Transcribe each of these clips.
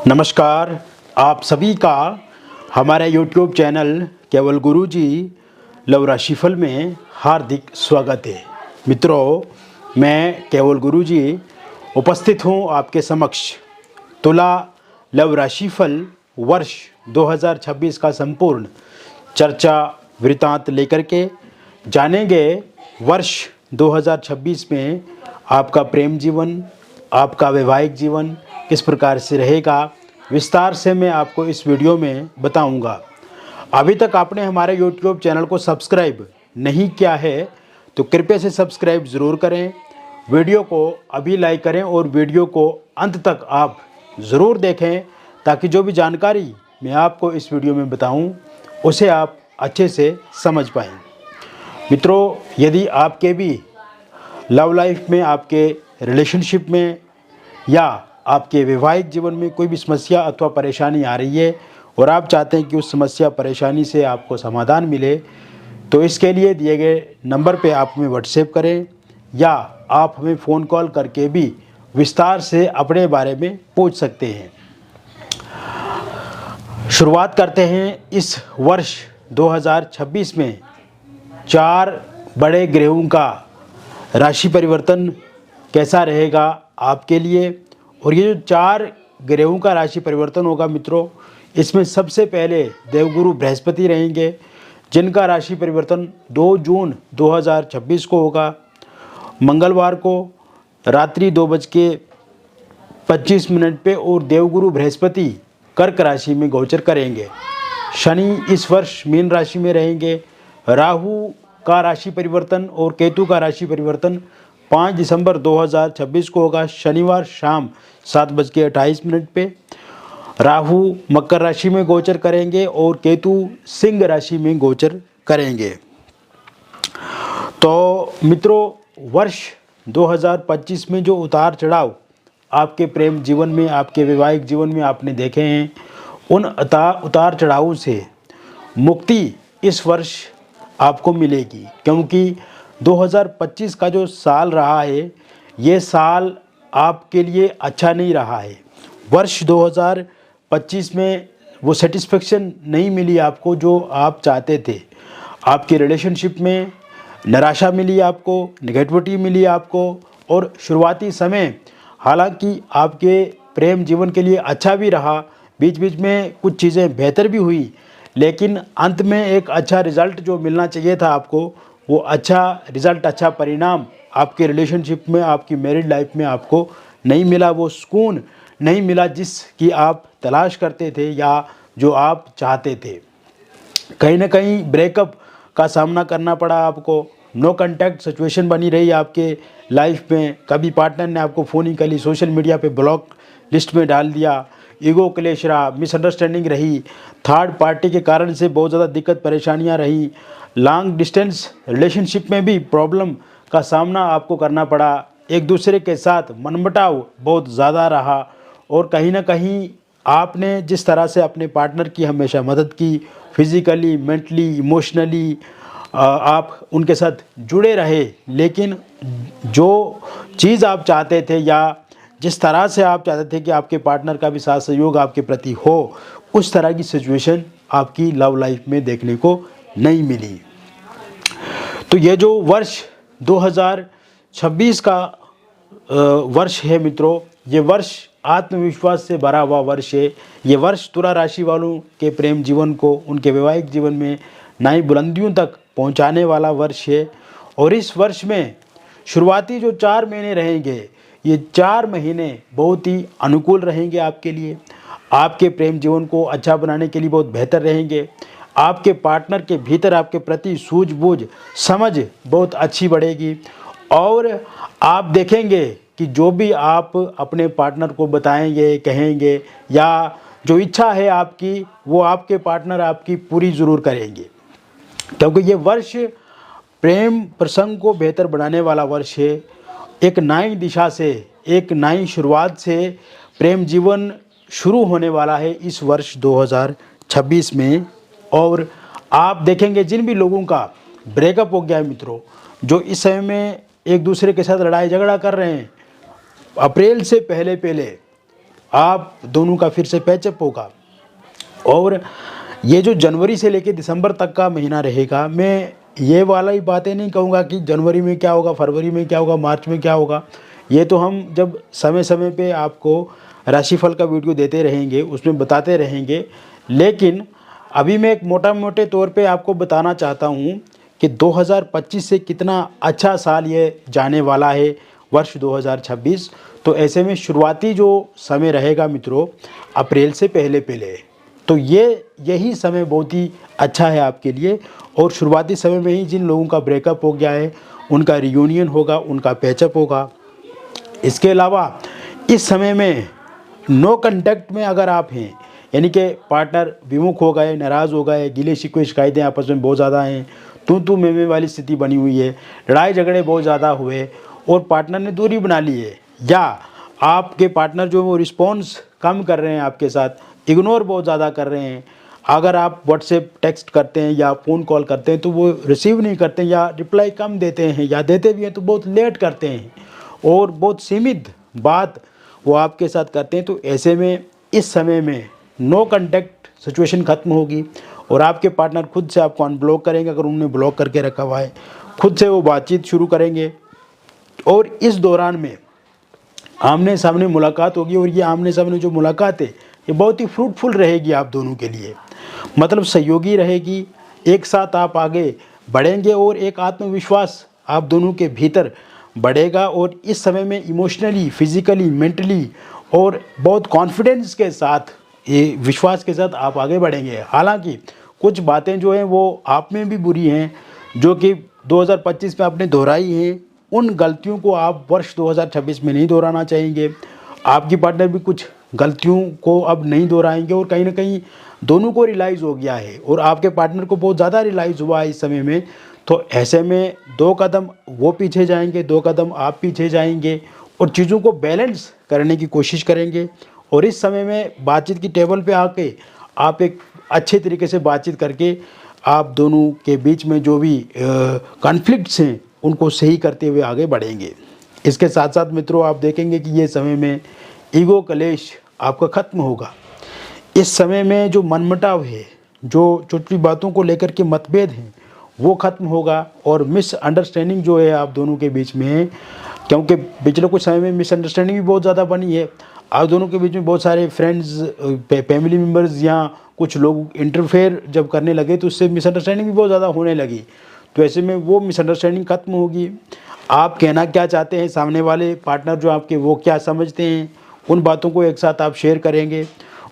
नमस्कार। आप सभी का हमारे YouTube चैनल केवल गुरुजी लव राशिफल में हार्दिक स्वागत है। मित्रों, मैं केवल गुरुजी उपस्थित हूँ आपके समक्ष तुला लव राशिफल वर्ष 2026 का संपूर्ण चर्चा वृतांत लेकर के जानेंगे। वर्ष 2026 में आपका प्रेम जीवन, आपका वैवाहिक जीवन किस प्रकार से रहेगा, विस्तार से मैं आपको इस वीडियो में बताऊंगा। अभी तक आपने हमारे YouTube चैनल को सब्सक्राइब नहीं किया है तो कृपया से सब्सक्राइब ज़रूर करें, वीडियो को अभी लाइक करें और वीडियो को अंत तक आप ज़रूर देखें ताकि जो भी जानकारी मैं आपको इस वीडियो में बताऊं उसे आप अच्छे से समझ पाएँ। मित्रों, यदि आपके भी लव लाइफ में, आपके रिलेशनशिप में या आपके वैवाहिक जीवन में कोई भी समस्या अथवा परेशानी आ रही है और आप चाहते हैं कि उस समस्या परेशानी से आपको समाधान मिले, तो इसके लिए दिए गए नंबर पे आप हमें व्हाट्सएप करें या आप हमें फ़ोन कॉल करके भी विस्तार से अपने बारे में पूछ सकते हैं। शुरुआत करते हैं इस वर्ष 2026 में 4 बड़े ग्रहों का राशि परिवर्तन कैसा रहेगा आपके लिए। और ये जो 4 ग्रहों का राशि परिवर्तन होगा मित्रों, इसमें सबसे पहले देवगुरु बृहस्पति रहेंगे जिनका राशि परिवर्तन 2 जून 2026 को होगा। मंगलवार को रात्रि 2:25 पे और देवगुरु बृहस्पति कर्क राशि में गोचर करेंगे। शनि इस वर्ष मीन राशि में रहेंगे। राहु का राशि परिवर्तन और केतु का राशि परिवर्तन 5 दिसंबर 2026 को होगा। शनिवार शाम 7:28 पे राहु मकर राशि में गोचर करेंगे और केतु सिंह राशि में गोचर करेंगे। तो मित्रों, वर्ष 2025 में जो उतार चढ़ाव आपके प्रेम जीवन में, आपके वैवाहिक जीवन में आपने देखे हैं, उन उतार चढ़ावों से मुक्ति इस वर्ष आपको मिलेगी, क्योंकि 2025 का जो साल रहा है ये साल आपके लिए अच्छा नहीं रहा है। वर्ष 2025 में वो सेटिस्फेक्शन नहीं मिली आपको जो आप चाहते थे। आपके रिलेशनशिप में निराशा मिली आपको, नेगेटिविटी मिली आपको। और शुरुआती समय हालांकि आपके प्रेम जीवन के लिए अच्छा भी रहा, बीच बीच में कुछ चीज़ें बेहतर भी हुई, लेकिन अंत में एक अच्छा रिज़ल्ट जो मिलना चाहिए था आपको, वो अच्छा रिज़ल्ट, अच्छा परिणाम आपके रिलेशनशिप में, आपकी मैरिड लाइफ में आपको नहीं मिला। वो सुकून नहीं मिला जिसकी आप तलाश करते थे या जो आप चाहते थे। कहीं ना कहीं ब्रेकअप का सामना करना पड़ा आपको। नो कांटेक्ट सिचुएशन बनी रही आपके लाइफ में। कभी पार्टनर ने आपको फ़ोन ही कर ली, सोशल मीडिया पे ब्लॉक लिस्ट में डाल दिया, ईगो क्लेश रहा, मिसअंडरस्टैंडिंग रही, थर्ड पार्टी के कारण से बहुत ज़्यादा दिक्कत परेशानियां रही, लॉन्ग डिस्टेंस रिलेशनशिप में भी प्रॉब्लम का सामना आपको करना पड़ा, एक दूसरे के साथ मनमुटाव बहुत ज़्यादा रहा। और कहीं ना कहीं आपने जिस तरह से अपने पार्टनर की हमेशा मदद की, फिज़िकली, मेंटली, इमोशनली आप उनके साथ जुड़े रहे, लेकिन जो चीज़ आप चाहते थे या जिस तरह से आप चाहते थे कि आपके पार्टनर का भी साथ सहयोग आपके प्रति हो, उस तरह की सिचुएशन आपकी लव लाइफ में देखने को नहीं मिली। तो ये जो वर्ष 2026 का वर्ष है मित्रों, ये वर्ष आत्मविश्वास से भरा हुआ वर्ष है। ये वर्ष तुला राशि वालों के प्रेम जीवन को, उनके वैवाहिक जीवन में नई बुलंदियों तक पहुंचाने वाला वर्ष है। और इस वर्ष में शुरुआती जो 4 महीने रहेंगे, ये 4 महीने बहुत ही अनुकूल रहेंगे आपके लिए। आपके प्रेम जीवन को अच्छा बनाने के लिए बहुत बेहतर रहेंगे। आपके पार्टनर के भीतर आपके प्रति सूझबूझ, समझ बहुत अच्छी बढ़ेगी। और आप देखेंगे कि जो भी आप अपने पार्टनर को बताएंगे, कहेंगे या जो इच्छा है आपकी, वो आपके पार्टनर आपकी पूरी ज़रूर करेंगे, क्योंकि ये वर्ष प्रेम प्रसंग को बेहतर बनाने वाला वर्ष है। एक नई दिशा से, एक नई शुरुआत से प्रेम जीवन शुरू होने वाला है इस वर्ष 2026 में। और आप देखेंगे जिन भी लोगों का ब्रेकअप हो गया है मित्रों, जो इस समय में एक दूसरे के साथ लड़ाई झगड़ा कर रहे हैं, अप्रैल से पहले आप दोनों का फिर से पैचअप होगा। और ये जो जनवरी से लेकर दिसंबर तक का महीना रहेगा, मैं ये वाला ही बातें नहीं कहूँगा कि जनवरी में क्या होगा, फरवरी में क्या होगा, मार्च में क्या होगा। ये तो हम जब समय समय पे आपको राशिफल का वीडियो देते रहेंगे, उसमें बताते रहेंगे। लेकिन अभी मैं एक मोटे तौर पे आपको बताना चाहता हूँ कि 2025 से कितना अच्छा साल ये जाने वाला है, वर्ष 2026। तो ऐसे में शुरुआती जो समय रहेगा मित्रों, अप्रैल से पहले पहले, तो यही समय बहुत ही अच्छा है आपके लिए। और शुरुआती समय में ही जिन लोगों का ब्रेकअप हो गया है, उनका रियूनियन होगा, उनका पैचअप होगा। इसके अलावा इस समय में नो कांटेक्ट में अगर आप हैं, यानी कि पार्टनर विमुख हो गए, नाराज़ हो गए, गिले शिकवे शिकायतें आपस में बहुत ज़्यादा हैं, तू मैं वाली स्थिति बनी हुई है, लड़ाई झगड़े बहुत ज़्यादा हुए और पार्टनर ने दूरी बना ली है, या आपके पार्टनर जो वो रिस्पॉन्स कम कर रहे हैं आपके साथ, इग्नोर बहुत ज़्यादा कर रहे हैं। अगर आप व्हाट्सएप टेक्स्ट करते हैं या फ़ोन कॉल करते हैं तो वो रिसीव नहीं करते हैं, या रिप्लाई कम देते हैं, या देते भी हैं तो बहुत लेट करते हैं और बहुत सीमित बात वो आपके साथ करते हैं। तो ऐसे में इस समय में नो कांटेक्ट सिचुएशन ख़त्म होगी और आपके पार्टनर खुद से आपको अनब्लॉक करेंगे। अगर उन्होंने ब्लॉक करके रखा हुआ है, खुद से वो बातचीत शुरू करेंगे और इस दौरान में आमने सामने मुलाकात होगी। और ये आमने सामने जो मुलाकात है, ये बहुत ही फ्रूटफुल रहेगी आप दोनों के लिए, मतलब सहयोगी रहेगी। एक साथ आप आगे बढ़ेंगे और एक आत्मविश्वास आप दोनों के भीतर बढ़ेगा। और इस समय में इमोशनली, फिजिकली, मेंटली और बहुत कॉन्फिडेंस के साथ, ये विश्वास के साथ आप आगे बढ़ेंगे। हालांकि कुछ बातें जो हैं वो आप में भी बुरी हैं, जो कि 2025 में आपने दोहराई हैं, उन गलतियों को आप वर्ष 2026 में नहीं दोहराना चाहेंगे। आपकी पार्टनर भी कुछ गलतियों को अब नहीं दोहराएंगे और कहीं ना कहीं दोनों को रियलाइज़ हो गया है और आपके पार्टनर को बहुत ज़्यादा रियलाइज़ हुआ है इस समय में। तो ऐसे में 2 कदम वो पीछे जाएंगे, 2 कदम आप पीछे जाएंगे और चीज़ों को बैलेंस करने की कोशिश करेंगे। और इस समय में बातचीत की टेबल पे आके आप एक अच्छे तरीके से बातचीत करके आप दोनों के बीच में जो भी कॉन्फ्लिक्ट्स हैं उनको सही करते हुए आगे बढ़ेंगे। इसके साथ साथ मित्रों, आप देखेंगे कि ये समय में ईगो कलेश आपका ख़त्म होगा। इस समय में जो मनमुटाव है, जो छोटी बातों को लेकर के मतभेद हैं, वो ख़त्म होगा और मिसअंडरस्टैंडिंग जो है आप दोनों के बीच में है, क्योंकि पिछले कुछ समय में मिसअंडरस्टैंडिंग भी बहुत ज़्यादा बनी है। आप दोनों के बीच में बहुत सारे फ्रेंड्स, फैमिली मेम्बर्स या कुछ लोग इंटरफेयर जब करने लगे तो उससे मिसअंडरस्टैंडिंग भी बहुत ज़्यादा होने लगी। तो ऐसे में वो मिसअंडरस्टैंडिंग ख़त्म होगी। आप कहना क्या चाहते हैं, सामने वाले पार्टनर जो आपके वो क्या समझते हैं, उन बातों को एक साथ आप शेयर करेंगे।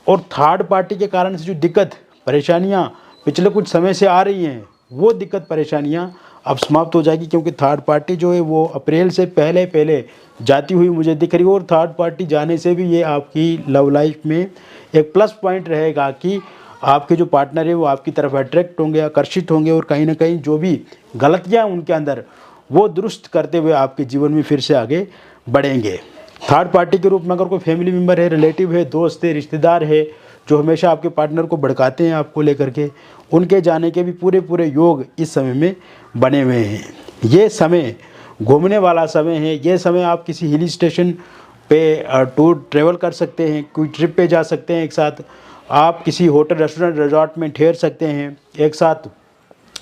और थर्ड पार्टी के कारण से जो दिक्कत परेशानियां पिछले कुछ समय से आ रही हैं, वो दिक्कत परेशानियां अब समाप्त हो जाएगी, क्योंकि थर्ड पार्टी जो है वो अप्रैल से पहले पहले जाती हुई मुझे दिख रही है। और थर्ड पार्टी जाने से भी ये आपकी लव लाइफ में एक प्लस पॉइंट रहेगा कि आपके जो पार्टनर है वो आपकी तरफ अट्रैक्ट होंगे, आकर्षित होंगे और कहीं ना कहीं जो भी गलतियाँ उनके अंदर वो दुरुस्त करते हुए आपके जीवन में फिर से आगे बढ़ेंगे। थर्ड पार्टी के रूप में अगर कोई फैमिली मेम्बर है, रिलेटिव है, दोस्त है, रिश्तेदार है, जो हमेशा आपके पार्टनर को भड़काते हैं आपको लेकर के, उनके जाने के भी पूरे योग इस समय में बने हुए हैं। ये समय घूमने वाला समय है। ये समय आप किसी हिल स्टेशन पे टूर ट्रेवल कर सकते हैं, कोई ट्रिप पे जा सकते हैं एक साथ, आप किसी होटल, रेस्टोरेंट, रिजॉर्ट में ठहर सकते हैं, एक साथ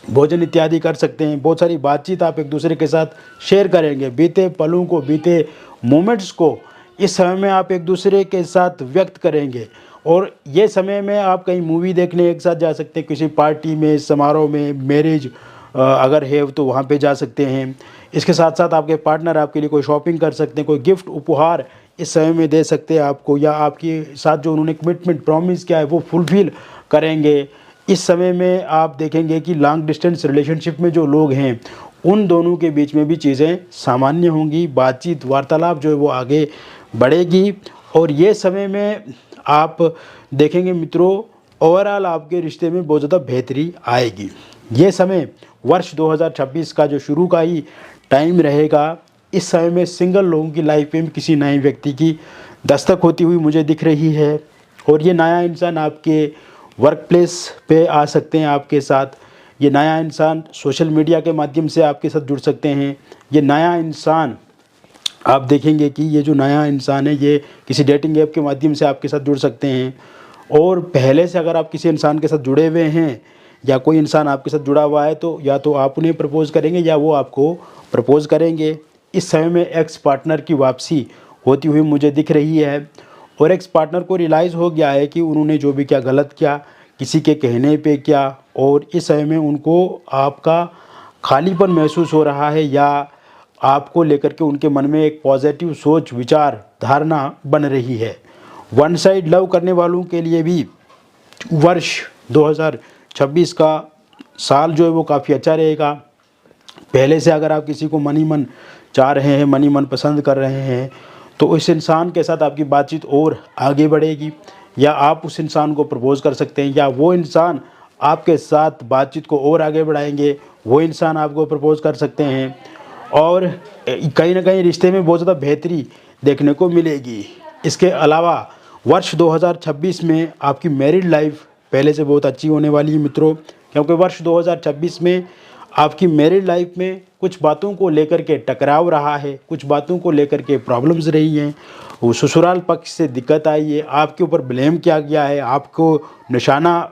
भोजन इत्यादि कर सकते हैं। बहुत सारी बातचीत आप एक दूसरे के साथ शेयर करेंगे, बीते पलों को, बीते मोमेंट्स को इस समय में आप एक दूसरे के साथ व्यक्त करेंगे। और ये समय में आप कहीं मूवी देखने एक साथ जा सकते हैं, किसी पार्टी में, समारोह में, मैरिज अगर है तो वहाँ पे जा सकते हैं। इसके साथ साथ आपके पार्टनर आपके लिए कोई शॉपिंग कर सकते हैं, कोई गिफ्ट उपहार इस समय में दे सकते हैं आपको, या आपके साथ जो उन्होंने कमिटमेंट प्रॉमिस किया है वो फुलफिल करेंगे। इस समय में आप देखेंगे कि लॉन्ग डिस्टेंस रिलेशनशिप में जो लोग हैं उन दोनों के बीच में भी चीज़ें सामान्य होंगी, बातचीत, वार्तालाप जो है वो आगे बढ़ेगी। और ये समय में आप देखेंगे मित्रों, ओवरऑल आपके रिश्ते में बहुत ज़्यादा बेहतरी आएगी। ये समय वर्ष 2026 का जो शुरू का ही टाइम रहेगा, इस समय में सिंगल लोगों की लाइफ में किसी नए व्यक्ति की दस्तक होती हुई मुझे दिख रही है। और ये नया इंसान आपके वर्क प्लेस पे आ सकते हैं आपके साथ, ये नया इंसान सोशल मीडिया के माध्यम से आपके साथ जुड़ सकते हैं, ये नया इंसान आप देखेंगे कि ये जो नया इंसान है ये किसी डेटिंग ऐप के माध्यम से आपके साथ जुड़ सकते हैं। और पहले से अगर आप किसी इंसान के साथ जुड़े हुए हैं या कोई इंसान आपके साथ जुड़ा हुआ है तो या तो आप उन्हें प्रपोज़ करेंगे या वो आपको प्रपोज़ करेंगे। इस समय में एक्स पार्टनर की वापसी होती हुई मुझे दिख रही है और एक्स पार्टनर को रियलाइज़ हो गया है कि उन्होंने जो भी क्या गलत किया, किसी के कहने पे क्या, और इस समय में उनको आपका खालीपन महसूस हो रहा है या आपको लेकर के उनके मन में एक पॉजिटिव सोच, विचार, धारणा बन रही है। वन साइड लव करने वालों के लिए भी वर्ष 2026 का साल जो है वो काफ़ी अच्छा रहेगा। पहले से अगर आप किसी को मन ही मन चाह रहे हैं, मन ही मन पसंद कर रहे हैं, तो इस इंसान के साथ आपकी बातचीत और आगे बढ़ेगी या आप उस इंसान को प्रपोज़ कर सकते हैं या वो इंसान आपके साथ बातचीत को और आगे बढ़ाएंगे, वो इंसान आपको प्रपोज़ कर सकते हैं और कहीं ना कहीं रिश्ते में बहुत ज़्यादा बेहतरी देखने को मिलेगी। इसके अलावा वर्ष 2026 में आपकी मैरिड लाइफ पहले से बहुत अच्छी होने वाली है मित्रों, क्योंकि वर्ष 2026 में आपकी मैरिड लाइफ में कुछ बातों को लेकर के टकराव रहा है, कुछ बातों को लेकर के प्रॉब्लम्स रही हैं, वो ससुराल पक्ष से दिक्कत आई है, आपके ऊपर ब्लेम किया गया है, आपको निशाना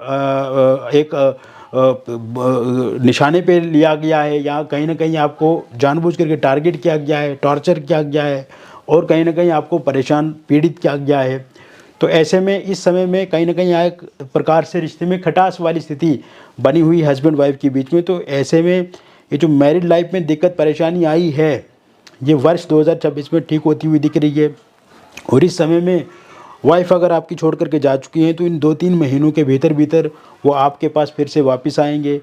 निशाने पे लिया गया है या कहीं ना कहीं आपको जानबूझ करके टारगेट किया गया है, टॉर्चर किया गया है और कहीं ना कहीं आपको परेशान, पीड़ित किया गया है। तो ऐसे में इस समय में कहीं ना कहीं एक प्रकार से रिश्ते में खटास वाली स्थिति बनी हुई हस्बैंड वाइफ के बीच में। तो ऐसे में ये जो मैरिड लाइफ में दिक्कत परेशानी आई है ये वर्ष 2026 में ठीक होती हुई दिख रही है। और इस समय में वाइफ अगर आपकी छोड़ करके जा चुकी हैं तो इन 2-3 महीनों के भीतर भीतर वो आपके पास फिर से वापस आएंगे।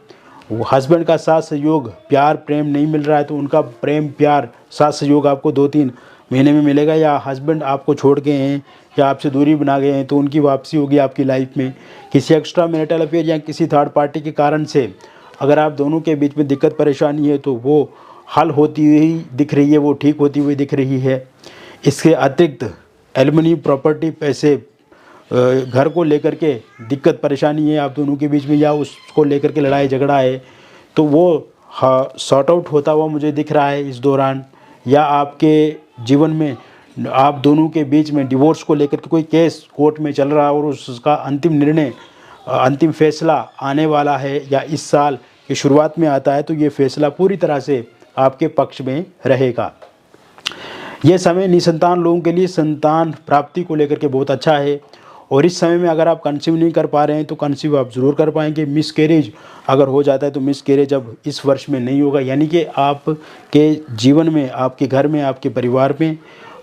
वो हस्बैंड का साथ सहयोग, प्यार, प्रेम नहीं मिल रहा है तो उनका प्रेम, प्यार, साथ सहयोग आपको 2-3 महीने में मिलेगा। या हस्बैंड आपको छोड़ गए हैं या आपसे दूरी बना गए हैं तो उनकी वापसी होगी आपकी लाइफ में। किसी एक्स्ट्रा मैरिटल अफेयर या किसी थर्ड पार्टी के कारण से अगर आप दोनों के बीच में दिक्कत परेशानी है तो वो हल होती हुई दिख रही है, वो ठीक होती हुई दिख रही है। इसके अतिरिक्त एलुमिनी प्रॉपर्टी, पैसे, घर को लेकर के दिक्कत परेशानी है आप दोनों के बीच में या उसको लेकर के लड़ाई झगड़ा है तो वो सॉर्ट आउट होता हुआ मुझे दिख रहा है इस दौरान। या आपके जीवन में आप दोनों के बीच में डिवोर्स को लेकर के कोई केस कोर्ट में चल रहा है और उसका अंतिम निर्णय, अंतिम फैसला आने वाला है या इस साल की शुरुआत में आता है तो ये फैसला पूरी तरह से आपके पक्ष में रहेगा। ये समय निसंतान लोगों के लिए संतान प्राप्ति को लेकर के बहुत अच्छा है। और इस समय में अगर आप कंसीव नहीं कर पा रहे हैं तो कंसीव आप ज़रूर कर पाएंगे। मिसकैरेज अगर हो जाता है तो मिसकैरेज अब इस वर्ष में नहीं होगा, यानी कि आपके जीवन में, आपके घर में, आपके परिवार में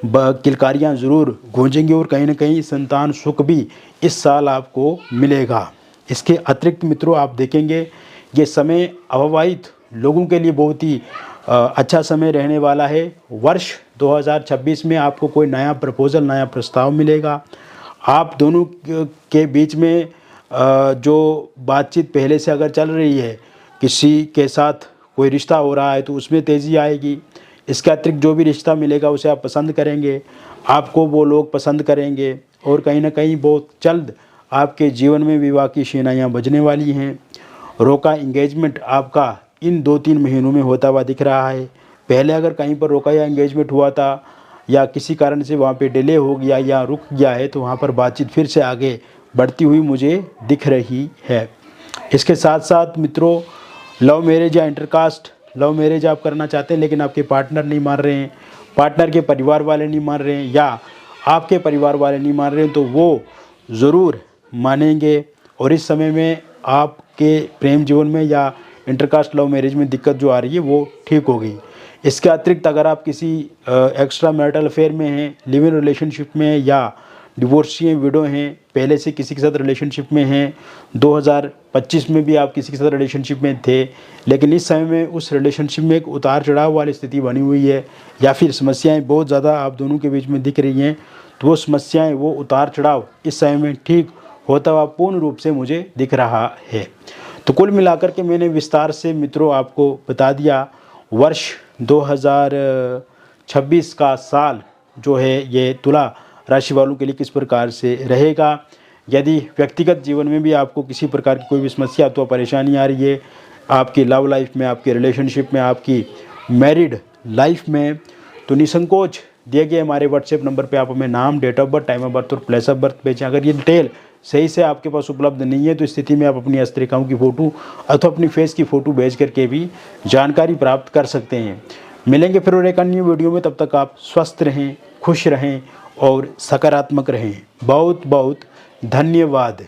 किलकारियाँ ज़रूर गूंजेंगी और कहीं ना कहीं संतान सुख भी इस साल आपको मिलेगा। इसके अतिरिक्त मित्रों आप देखेंगे ये समय अविवाहित लोगों के लिए बहुत ही अच्छा समय रहने वाला है। वर्ष 2026 में आपको कोई नया प्रपोज़ल, नया प्रस्ताव मिलेगा। आप दोनों के बीच में जो बातचीत पहले से अगर चल रही है, किसी के साथ कोई रिश्ता हो रहा है तो उसमें तेज़ी आएगी। इसके अतिरिक्त जो भी रिश्ता मिलेगा उसे आप पसंद करेंगे, आपको वो लोग पसंद करेंगे और कहीं ना कहीं बहुत जल्द आपके जीवन में विवाह की शहनाइयाँ बजने वाली हैं। रोका इंगेजमेंट आपका इन 2-3 महीनों में होता हुआ दिख रहा है। पहले अगर कहीं पर रोका या इंगेजमेंट हुआ था या किसी कारण से वहाँ पे डिले हो गया या रुक गया है तो वहाँ पर बातचीत फिर से आगे बढ़ती हुई मुझे दिख रही है। इसके साथ साथ मित्रों लव मैरिज या इंटरकास्ट लव मैरिज आप करना चाहते हैं लेकिन आपके पार्टनर नहीं मान रहे हैं, पार्टनर के परिवार वाले नहीं मान रहे हैं या आपके परिवार वाले नहीं मान रहे हैं तो वो ज़रूर मानेंगे। और इस समय में आपके प्रेम जीवन में या इंटरकास्ट लव मैरिज में दिक्कत जो आ रही है वो ठीक हो गई। इसके अतिरिक्त अगर आप किसी एक्स्ट्रा मैरिटल अफेयर में हैं, लिव इन रिलेशनशिप में हैं या डिवोर्सी हैं, विडो हैं, पहले से किसी के साथ रिलेशनशिप में हैं, 2025 में भी आप किसी के साथ रिलेशनशिप में थे लेकिन इस समय में उस रिलेशनशिप में एक उतार चढ़ाव वाली स्थिति बनी हुई है या फिर समस्याएं बहुत ज़्यादा आप दोनों के बीच में दिख रही हैं तो वो समस्याएं, वो उतार चढ़ाव इस समय में ठीक होता हुआ पूर्ण रूप से मुझे दिख रहा है। तो कुल मिलाकर के मैंने विस्तार से मित्रों आपको बता दिया वर्ष 2026 का साल जो है ये तुला राशि वालों के लिए किस प्रकार से रहेगा। यदि व्यक्तिगत जीवन में भी आपको किसी प्रकार की कोई भी समस्या अथवा परेशानी आ रही है आपकी लव लाइफ में, आपकी रिलेशनशिप में, आपकी मैरिड लाइफ में, तो निसंकोच दिए गए हमारे व्हाट्सएप नंबर पे आप हमें नाम, date of birth, time of birth और प्लेस ऑफ बर्थ भेजें। अगर ये डिटेल सही से आपके पास उपलब्ध नहीं है तो इस स्थिति में आप अपनी हस्तरेखाओं की फ़ोटो अथवा अपनी फेस की फ़ोटो भेज करके भी जानकारी प्राप्त कर सकते हैं। मिलेंगे फिर और एक अन्य वीडियो में, तब तक आप स्वस्थ रहें, खुश रहें और सकारात्मक रहें। बहुत बहुत धन्यवाद।